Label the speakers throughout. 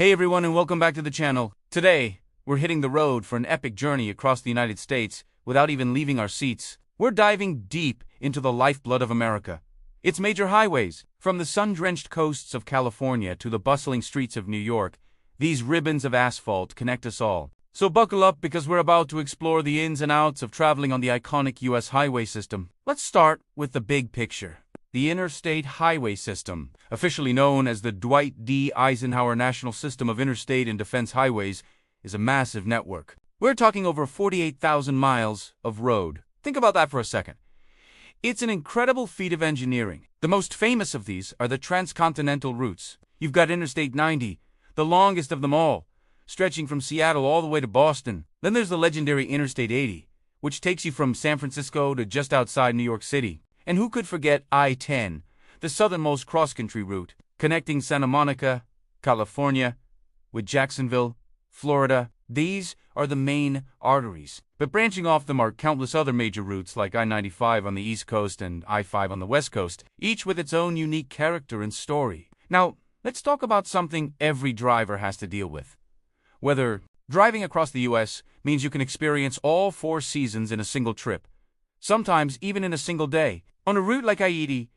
Speaker 1: Hey everyone and welcome back to the channel. Today, we're hitting the road for an epic journey across the United States without even leaving our seats. We're diving deep into the lifeblood of America. Its major highways, from the sun-drenched coasts of California to the bustling streets of New York, these ribbons of asphalt connect us all. So buckle up because we're about to explore the ins and outs of traveling on the iconic U.S. highway system. Let's start with the big picture. The Interstate Highway System, officially known as the Dwight D. Eisenhower National System of Interstate and Defense Highways, is a massive network. We're talking over 48,000 miles of road. Think about that for a second. It's an incredible feat of engineering. The most famous of these are the transcontinental routes. You've got Interstate 90, the longest of them all, stretching from Seattle all the way to Boston. Then there's the legendary Interstate 80, which takes you from San Francisco to just outside New York City. And who could forget I-10, the southernmost cross-country route, connecting Santa Monica, California, with Jacksonville, Florida. These are the main arteries, but branching off them are countless other major routes like I-95 on the East Coast and I-5 on the West Coast, each with its own unique character and story. Now, let's talk about something every driver has to deal with. Whether driving across the U.S. means you can experience all 4 seasons in a single trip, sometimes even in a single day. On a route like I-80,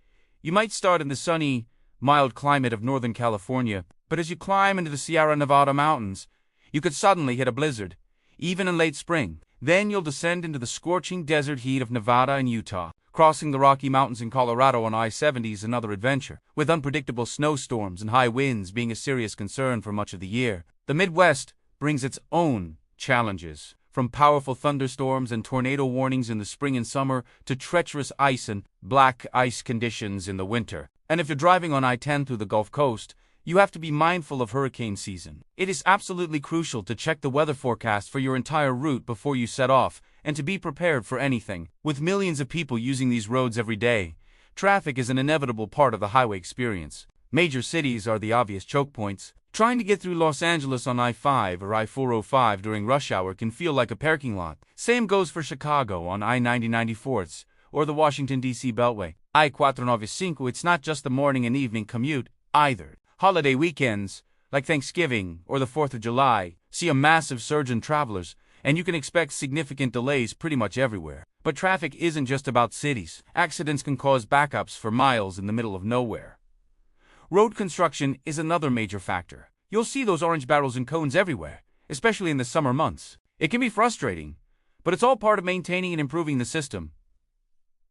Speaker 1: you might start in the sunny, mild climate of Northern California, but as you climb into the Sierra Nevada mountains, you could suddenly hit a blizzard, even in late spring. Then you'll descend into the scorching desert heat of Nevada and Utah. Crossing the Rocky Mountains in Colorado on I-70 is another adventure, with unpredictable snowstorms and high winds being a serious concern for much of the year. The Midwest brings its own challenges, from powerful thunderstorms and tornado warnings in the spring and summer to treacherous ice and black ice conditions in the winter. And if you're driving on I-10 through the Gulf Coast, you have to be mindful of hurricane season. It is absolutely crucial to check the weather forecast for your entire route before you set off, and to be prepared for anything. With millions of people using these roads every day, traffic is an inevitable part of the highway experience. Major cities are the obvious choke points. Trying to get through Los Angeles on I-5 or I-405 during rush hour can feel like a parking lot. Same goes for Chicago on I-90/94 or the Washington, D.C. Beltway. I-495, it's not just the morning and evening commute, either. Holiday weekends, like Thanksgiving or the 4th of July, see a massive surge in travelers, and you can expect significant delays pretty much everywhere. But traffic isn't just about cities. Accidents can cause backups for miles in the middle of nowhere. Road construction is another major factor. You'll see those orange barrels and cones everywhere, especially in the summer months. It can be frustrating, but it's all part of maintaining and improving the system.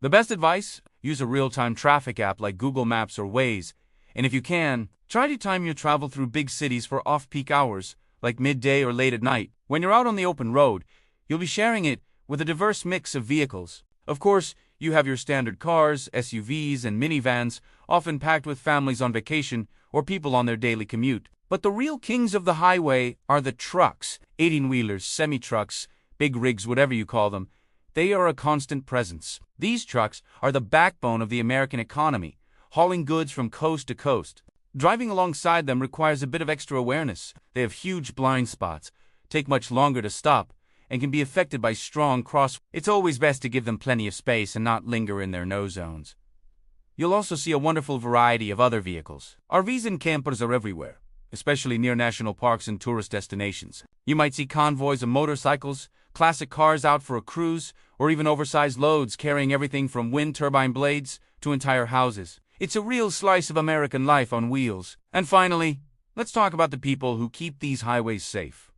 Speaker 1: The best advice? Use a real-time traffic app like Google Maps or Waze, and if you can, try to time your travel through big cities for off-peak hours, like midday or late at night. When you're out on the open road, you'll be sharing it with a diverse mix of vehicles. Of course, you have your standard cars, SUVs, and minivans, often packed with families on vacation or people on their daily commute. But the real kings of the highway are the trucks, 18-wheelers, semi-trucks, big rigs, whatever you call them. They are a constant presence. These trucks are the backbone of the American economy, hauling goods from coast to coast. Driving alongside them requires a bit of extra awareness. They have huge blind spots, take much longer to stop, and can be affected by strong crosswinds. It's always best to give them plenty of space and not linger in their no zones. You'll also see a wonderful variety of other vehicles. RVs and campers are everywhere, especially near national parks and tourist destinations. You might see convoys of motorcycles, classic cars out for a cruise, or even oversized loads carrying everything from wind turbine blades to entire houses. It's a real slice of American life on wheels. And finally, let's talk about the people who keep these highways safe.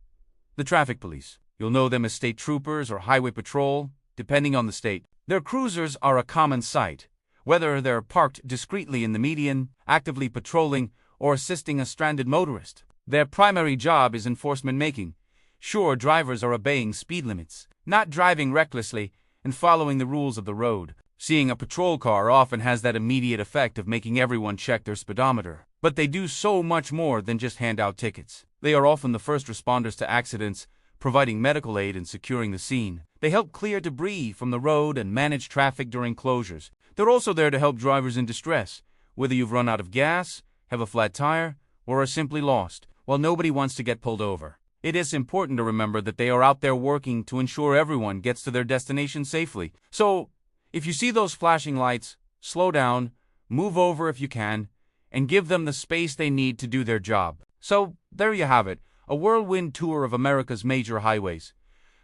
Speaker 1: The traffic police. You'll know them as state troopers or highway patrol, depending on the state. Their cruisers are a common sight, whether they're parked discreetly in the median, actively patrolling, or assisting a stranded motorist. Their primary job is enforcement making. Sure, drivers are obeying speed limits, not driving recklessly, and following the rules of the road. Seeing a patrol car often has that immediate effect of making everyone check their speedometer. But they do so much more than just hand out tickets. They are often the first responders to accidents, providing medical aid and securing the scene. They help clear debris from the road and manage traffic during closures. They're also there to help drivers in distress, whether you've run out of gas, have a flat tire, or are simply lost. While nobody wants to get pulled over, it is important to remember that they are out there working to ensure everyone gets to their destination safely. So, if you see those flashing lights, slow down, move over if you can, and give them the space they need to do their job. So, there you have it, a whirlwind tour of America's major highways.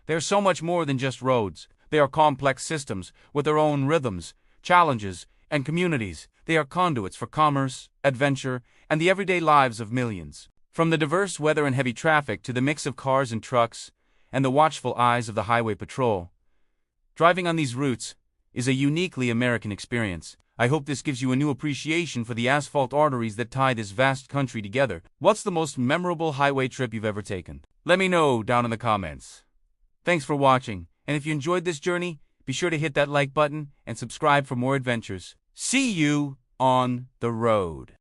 Speaker 1: They're so much more than just roads. They are complex systems with their own rhythms, challenges, and communities. They are conduits for commerce, adventure, and the everyday lives of millions. From the diverse weather and heavy traffic to the mix of cars and trucks, and the watchful eyes of the highway patrol, driving on these routes is a uniquely American experience. I hope this gives you a new appreciation for the asphalt arteries that tie this vast country together. What's the most memorable highway trip you've ever taken? Let me know down in the comments. Thanks for watching, and if you enjoyed this journey, be sure to hit that like button and subscribe for more adventures. See you on the road.